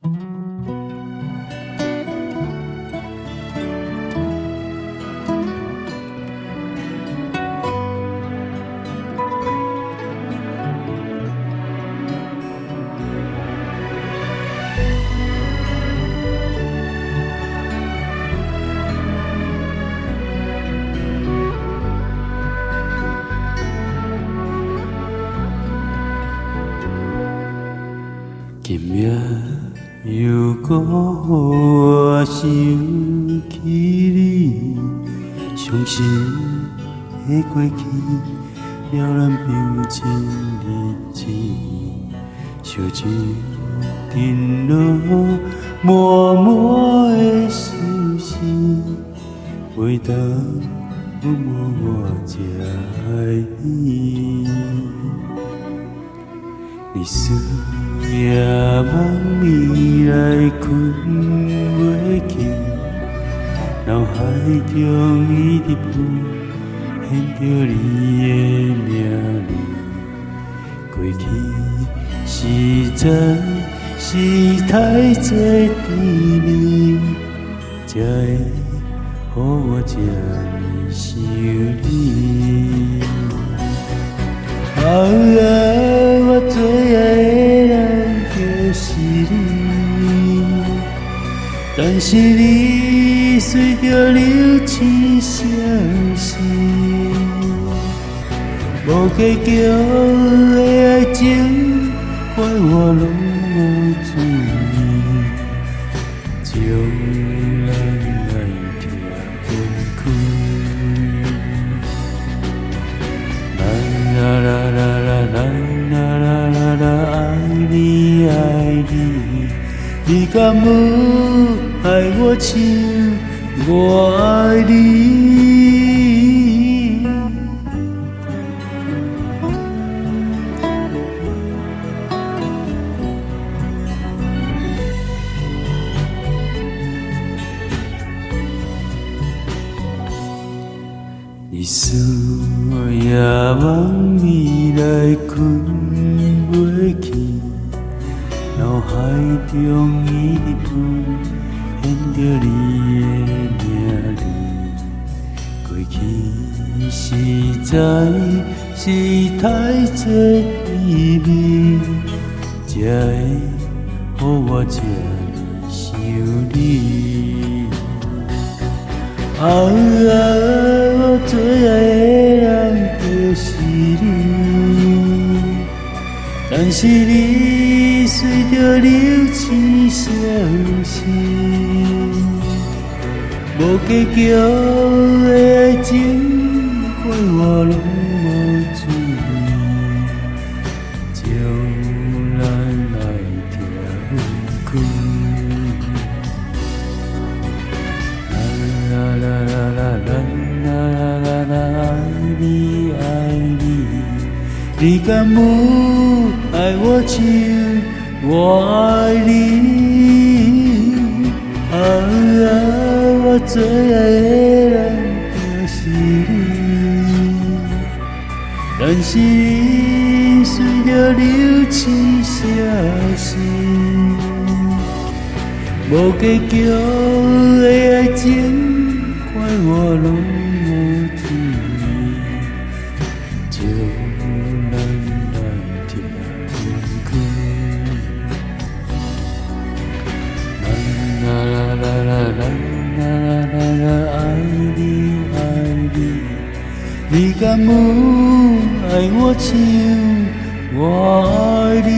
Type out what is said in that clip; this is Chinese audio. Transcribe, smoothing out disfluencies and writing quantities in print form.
今夜又搁予我想起你，伤心的过去，了咱平静日子，烧酒沉落默默的心事，回头抚摸我这爱你。你思夜梦暝来困袂去，脑海中一直浮现着你的名字。过去实在是太多甜蜜，才会予我这呢想你。我最爱的人就是你，但是你随着流星消失，无结局的爱情，怪我拢无注意，将咱爱听分开。啦啦啦啦啦啦啦啦啦，爱你爱你，你敢有爱我像我爱你？你思夜梦暝来困袂去，脑海中一直浮现着你的名字。过去实在是太多甜蜜，才会予我这呢想你。我最爱的人就是你，但是你随着流星消失，无结局的爱情，怪我拢无注意，将咱爱听分开。啦啦啦啦啦啦啦，爱你爱你，你敢有爱我像我爱你？我最爱的人就是你，但是你随着流星消失，无结局的爱情。怪我拢无注意，将咱爱听分开。啦啦啦啦啦啦啦啦，爱你爱你，你敢有爱我像我爱你？